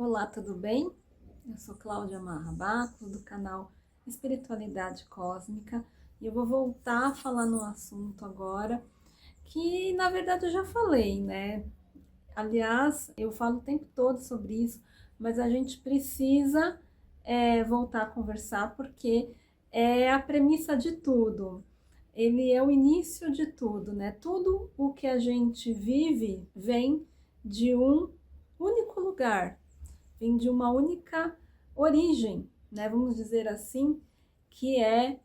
Olá, tudo bem? Eu sou Cláudia Marrabaco, do canal Espiritualidade Cósmica, e eu vou voltar a falar no assunto agora, que na verdade eu já falei, né? Aliás, eu falo o tempo todo sobre isso, mas a gente precisa voltar a conversar porque é a premissa de tudo. Ele é o início de tudo, né? Tudo o que a gente vive vem de um único lugar, vem de uma única origem, né? Vamos dizer assim, que é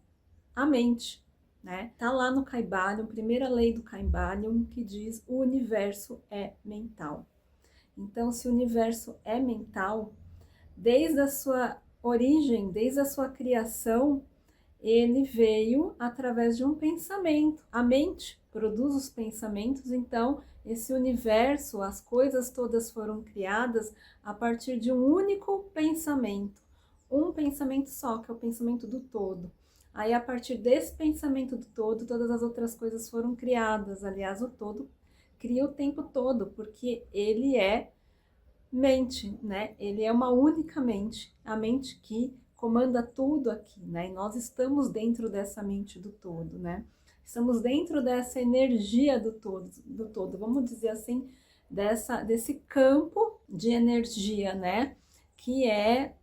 a mente, né? Tá lá no Kybalion, primeira lei do Kybalion, que diz o universo é mental. Então, se o universo é mental, desde a sua origem, desde a sua criação, ele veio através de um pensamento. A mente produz os pensamentos, então esse universo, as coisas todas foram criadas a partir de um único pensamento. Um pensamento só, que é o pensamento do todo. Aí, a partir desse pensamento do todo, todas as outras coisas foram criadas. Aliás, o todo cria o tempo todo, porque ele é mente, né? Ele é uma única mente, a mente que comanda tudo aqui, né? E nós estamos dentro dessa mente do todo, né? Estamos dentro dessa energia do todo, vamos dizer assim, desse campo de energia, né? Que é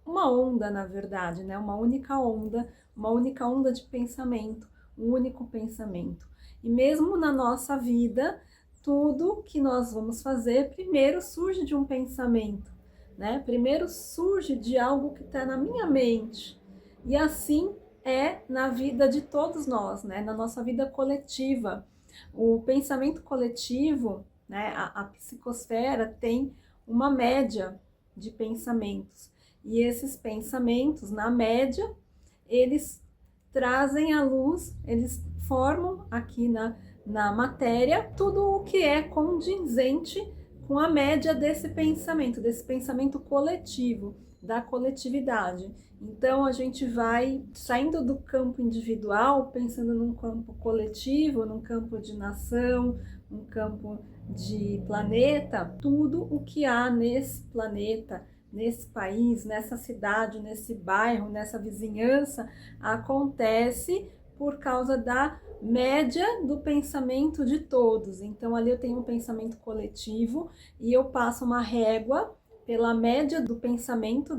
uma onda, na verdade, né? Uma única onda de pensamento, um único pensamento. E mesmo na nossa vida, tudo que nós vamos fazer primeiro surge de um pensamento, né? Primeiro surge de algo que está na minha mente. E assim é na vida de todos nós, né? Na nossa vida coletiva. O pensamento coletivo, né? A psicosfera tem uma média de pensamentos. E esses pensamentos, na média, eles trazem à luz, eles formam aqui na matéria tudo o que é condizente com a média desse pensamento coletivo, da coletividade. Então a gente vai saindo do campo individual, pensando num campo coletivo, num campo de nação, num campo de planeta, tudo o que há nesse planeta, nesse país, nessa cidade, nesse bairro, nessa vizinhança, acontece por causa da média do pensamento de todos. Então, ali eu tenho um pensamento coletivo e eu passo uma régua pela média do pensamento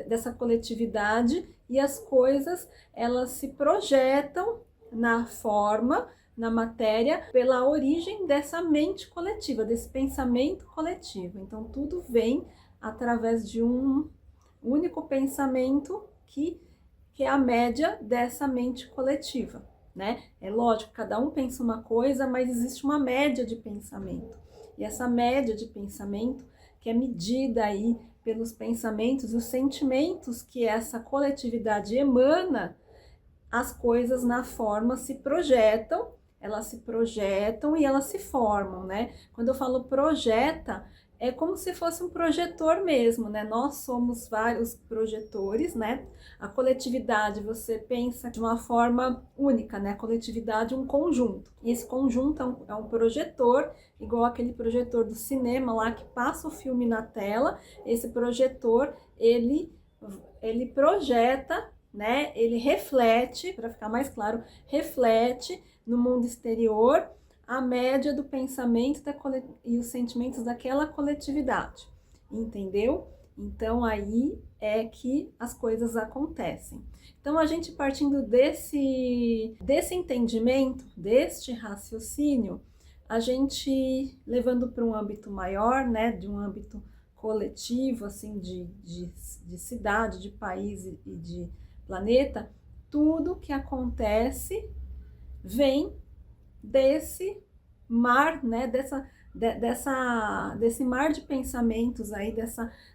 dessa coletividade, e as coisas, elas se projetam na forma, na matéria, pela origem dessa mente coletiva, desse pensamento coletivo. Então, tudo vem através de um único pensamento que é a média dessa mente coletiva, né? É lógico, cada um pensa uma coisa, mas existe uma média de pensamento. E essa média de pensamento, que é medida aí pelos pensamentos e os sentimentos que essa coletividade emana, as coisas na forma se projetam, elas se projetam e elas se formam, né? Quando eu falo projeta, é como se fosse um projetor mesmo, né? Nós somos vários projetores, né? A coletividade, você pensa de uma forma única, né? A coletividade é um conjunto. E esse conjunto é um projetor, igual aquele projetor do cinema lá que passa o filme na tela. Esse projetor, ele projeta, né? Ele reflete, para ficar mais claro, reflete no mundo exterior a média do pensamento e os sentimentos daquela coletividade, entendeu? Então aí é que as coisas acontecem. Então a gente partindo desse entendimento, deste raciocínio, a gente levando para um âmbito maior, né, de um âmbito coletivo, assim, de cidade, de país e de planeta, tudo que acontece vem desse mar, né, desse mar de pensamentos aí,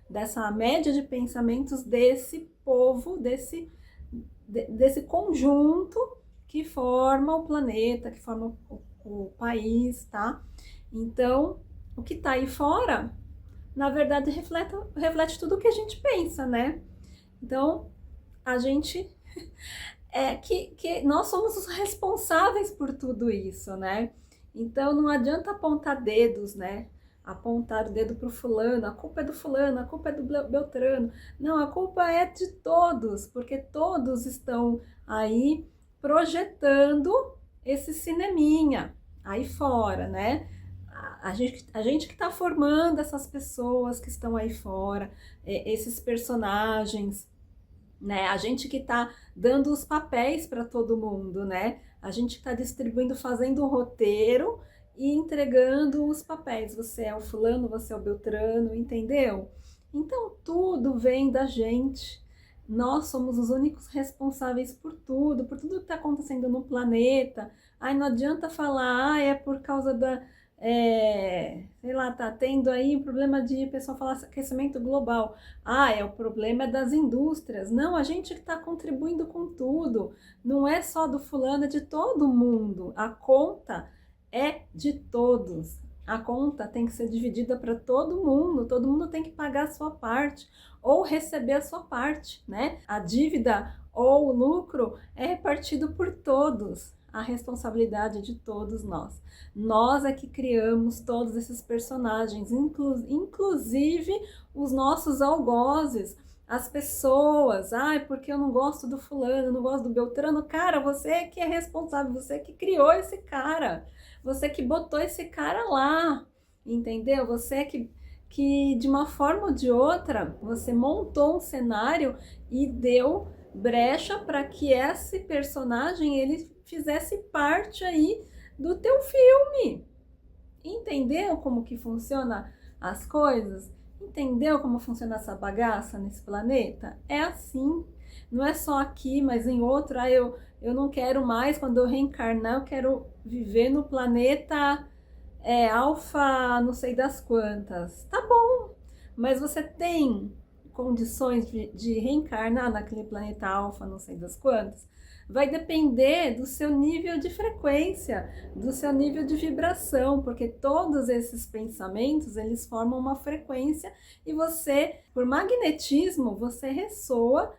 dessa média de pensamentos desse povo, desse conjunto que forma o planeta, que forma o país, tá? Então, o que tá aí fora, na verdade, reflete tudo o que a gente pensa, né? Então, a gente que nós somos os responsáveis por tudo isso, né? Então não adianta apontar dedos, né? apontar o dedo para o fulano, a culpa é do fulano, a culpa é do Beltrano. Não, a culpa é de todos, porque todos estão aí projetando esse cineminha aí fora, né? A gente que está formando essas pessoas que estão aí fora, esses personagens, né? A gente que está dando os papéis para todo mundo, né? A gente que está distribuindo, fazendo o roteiro e entregando os papéis. Você é o fulano, você é o Beltrano, entendeu? Então tudo vem da gente. Nós somos os únicos responsáveis por tudo que está acontecendo no planeta. Ai, não adianta falar, é por causa da, sei lá, tá tendo aí um problema de, o pessoal fala aquecimento global. Ah, é o problema das indústrias. Não, a gente que está contribuindo com tudo. Não é só do fulano, é de todo mundo. A conta é de todos. A conta tem que ser dividida para todo mundo tem que pagar a sua parte ou receber a sua parte, né? A dívida ou o lucro é repartido por todos. A responsabilidade é de todos nós. Nós é que criamos todos esses personagens, inclusive os nossos algozes, as pessoas. Ai, porque eu não gosto do fulano, não gosto do Beltrano. Cara, você que é responsável, você que criou esse cara. Você que botou esse cara lá, entendeu? Você que de uma forma ou de outra, você montou um cenário e deu brecha para que esse personagem ele fizesse parte aí do teu filme. Entendeu como que funciona as coisas? Entendeu como funciona essa bagaça nesse planeta? É assim. Não é só aqui, mas em outro. Ah, eu não quero mais, quando eu reencarnar, eu quero viver no planeta alfa não sei das quantas. Tá bom, mas você tem condições de reencarnar naquele planeta alfa não sei das quantas? Vai depender do seu nível de frequência, do seu nível de vibração, porque todos esses pensamentos, eles formam uma frequência e você, por magnetismo, você ressoa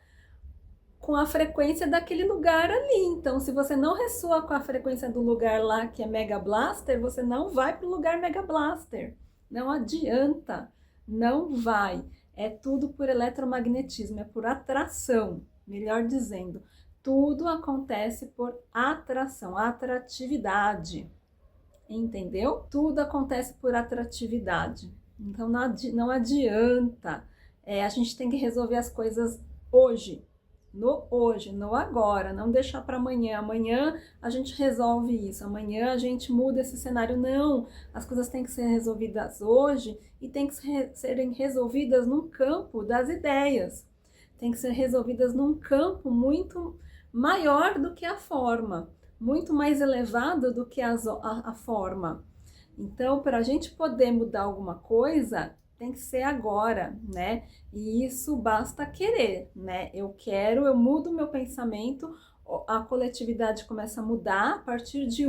com a frequência daquele lugar ali. Então, se você não ressoa com a frequência do lugar lá que é Mega Blaster, você não vai para o lugar Mega Blaster. Não adianta, não vai. É tudo por eletromagnetismo, é por atração, melhor dizendo. Tudo acontece por atração, atratividade. Entendeu? Tudo acontece por atratividade. Então não adianta. A gente tem que resolver as coisas hoje, no agora, não deixar para amanhã. Amanhã a gente resolve isso, amanhã a gente muda esse cenário. Não, as coisas têm que ser resolvidas hoje e têm que serem resolvidas num campo das ideias. Tem que ser resolvidas num campo muito maior do que a forma, muito mais elevado do que a forma. Então, para a gente poder mudar alguma coisa, tem que ser agora, né? E isso basta querer, né? Eu quero, eu mudo meu pensamento, a coletividade começa a mudar, a partir de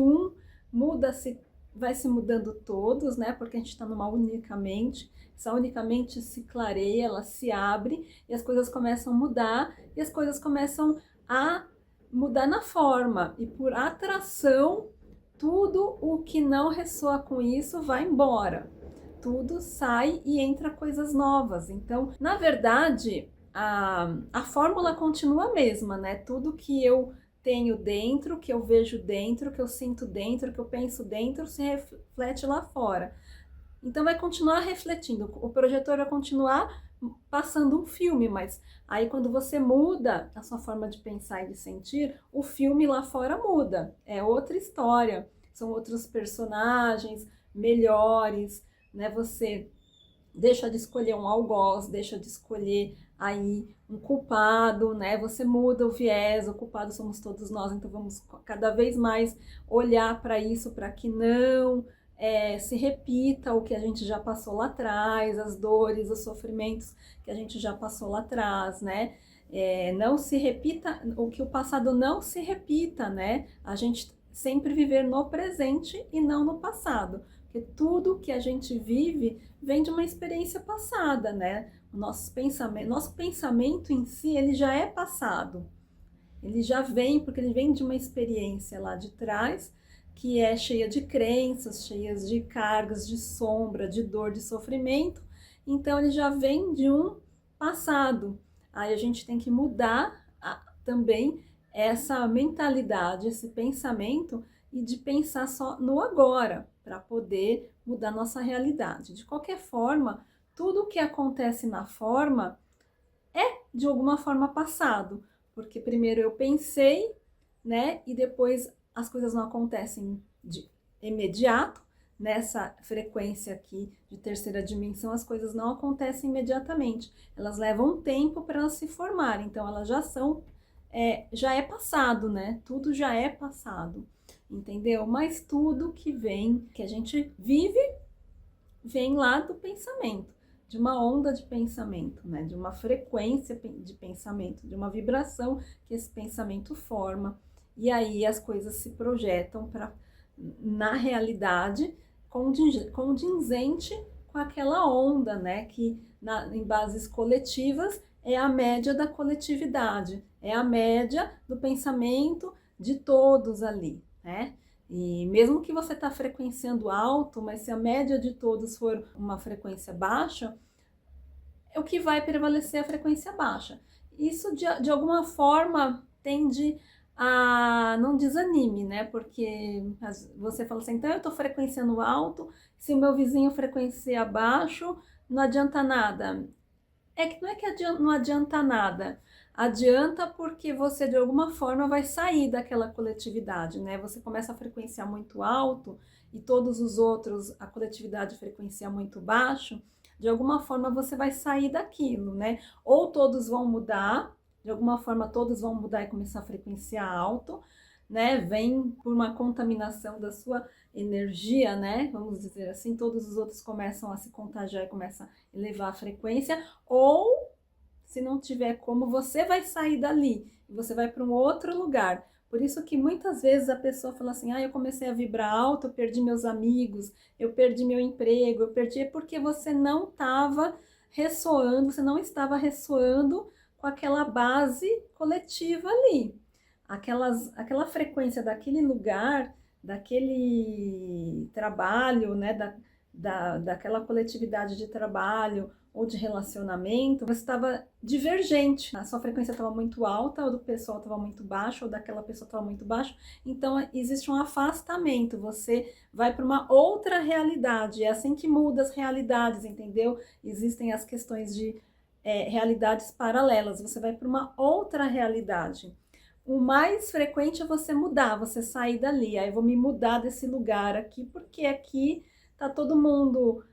muda-se, vai se mudando todos, né? Porque a gente está numa única mente, essa única mente se clareia, ela se abre e as coisas começam a mudar e as coisas começam a mudar na forma e por atração, tudo o que não ressoa com isso vai embora. Tudo sai e entra coisas novas. Então, na verdade, a fórmula continua a mesma, né? Tudo que eu tenho dentro, que eu vejo dentro, que eu sinto dentro, que eu penso dentro, se reflete lá fora. Então vai continuar refletindo, o projetor vai continuar passando um filme, mas aí quando você muda a sua forma de pensar e de sentir, o filme lá fora muda, é outra história, são outros personagens melhores, né? Você deixa de escolher um algoz, deixa de escolher aí um culpado, né? Você muda o viés, o culpado somos todos nós, então vamos cada vez mais olhar para isso, para que não se repita o que a gente já passou lá atrás, as dores, os sofrimentos que a gente já passou lá atrás, né? Não se repita, o que o passado não se repita, né? A gente sempre viver no presente e não no passado, porque tudo que a gente vive vem de uma experiência passada, né? O nosso pensamento em si, ele já é passado, ele já vem, porque ele vem de uma experiência lá de trás, que é cheia de crenças, cheias de cargas, de sombra, de dor, de sofrimento. Então ele já vem de um passado. Aí a gente tem que mudar também essa mentalidade, esse pensamento e de pensar só no agora, para poder mudar nossa realidade. De qualquer forma, tudo o que acontece na forma é de alguma forma passado, porque primeiro eu pensei, né, e depois as coisas não acontecem de imediato. Nessa frequência aqui de terceira dimensão, as coisas não acontecem imediatamente, elas levam um tempo para elas se formarem, então elas já são, já é passado, né? Tudo já é passado, entendeu? Mas tudo que vem, que a gente vive, vem lá do pensamento, de uma onda de pensamento, né? De uma frequência de pensamento, de uma vibração que esse pensamento forma, e aí as coisas se projetam na realidade condizente com aquela onda, né? Que em bases coletivas é a média da coletividade, é a média do pensamento de todos ali, né? E mesmo que você está frequenciando alto, mas se a média de todos for uma frequência baixa, é o que vai prevalecer a frequência baixa. Isso de alguma forma tende a não desanime, né? Porque você fala assim, então eu estou frequenciando alto, se o meu vizinho frequencia baixo, não adianta nada. É que não é que não adianta nada. Adianta porque você de alguma forma vai sair daquela coletividade, né? Você começa a frequenciar muito alto e todos os outros, a coletividade frequencia muito baixo, de alguma forma você vai sair daquilo, né? Ou todos vão mudar, de alguma forma todos vão mudar e começar a frequenciar alto, né? Vem por uma contaminação da sua energia, né? Vamos dizer assim, todos os outros começam a se contagiar e começam a elevar a frequência, ou se não tiver como, você vai sair dali e você vai para um outro lugar. Por isso que muitas vezes a pessoa fala assim, eu comecei a vibrar alto, eu perdi meus amigos, eu perdi meu emprego, eu perdi, porque você não estava ressoando, você não estava ressoando com aquela base coletiva ali. Aquela frequência daquele lugar, daquele trabalho, né, daquela coletividade de trabalho ou de relacionamento, você estava divergente. A sua frequência estava muito alta, ou do pessoal estava muito baixa, ou daquela pessoa estava muito baixa. Então, existe um afastamento. Você vai para uma outra realidade. É assim que muda as realidades, entendeu? Existem as questões de realidades paralelas. Você vai para uma outra realidade. O mais frequente é você mudar, você sair dali. Aí eu vou me mudar desse lugar aqui, porque aqui tá todo mundo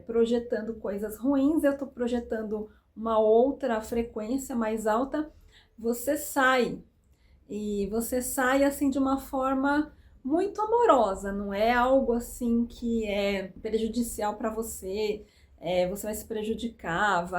projetando coisas ruins, eu tô projetando uma outra frequência mais alta. Você sai, e você sai assim de uma forma muito amorosa, não é algo assim que é prejudicial para você, você vai se prejudicar,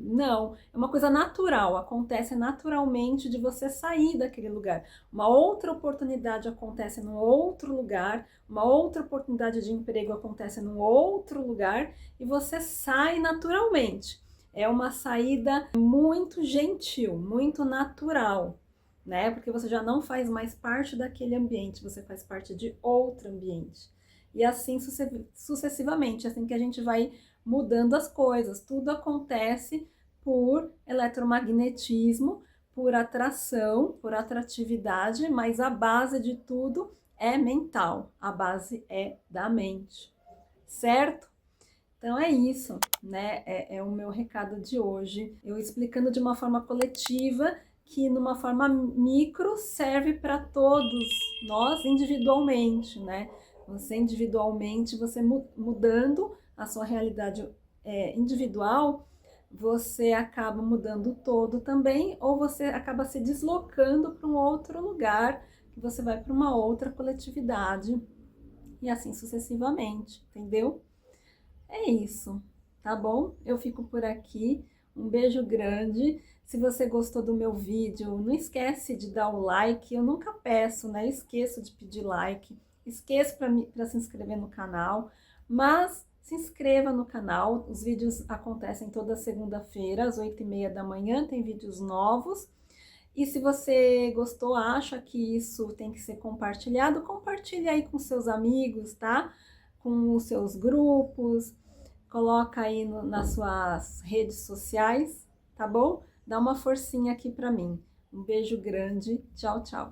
Não, é uma coisa natural, acontece naturalmente de você sair daquele lugar. Uma outra oportunidade acontece num outro lugar, uma outra oportunidade de emprego acontece num outro lugar e você sai naturalmente. É uma saída muito gentil, muito natural, né? Porque você já não faz mais parte daquele ambiente, você faz parte de outro ambiente. E assim sucessivamente, assim que a gente vai mudando as coisas. Tudo acontece por eletromagnetismo, por atração, por atratividade, mas a base de tudo é mental, a base é da mente, certo? Então é isso, né? É o meu recado de hoje. Eu explicando de uma forma coletiva, que numa forma micro serve para todos nós individualmente, né? Você individualmente, você mudando a sua realidade individual, você acaba mudando o todo também, ou você acaba se deslocando para um outro lugar, que você vai para uma outra coletividade, e assim sucessivamente, entendeu? É isso, tá bom? Eu fico por aqui. Um beijo grande. Se você gostou do meu vídeo, não esquece de dar o like. Eu nunca peço, né? Eu esqueço de pedir like. Esqueço para se inscrever no canal. Mas se inscreva no canal. Os vídeos acontecem toda segunda-feira, às 8h30 da manhã. Tem vídeos novos. E se você gostou, acha que isso tem que ser compartilhado, compartilhe aí com seus amigos, tá? Com os seus grupos, coloca aí nas suas redes sociais, tá bom? Dá uma forcinha aqui pra mim. Um beijo grande, tchau, tchau.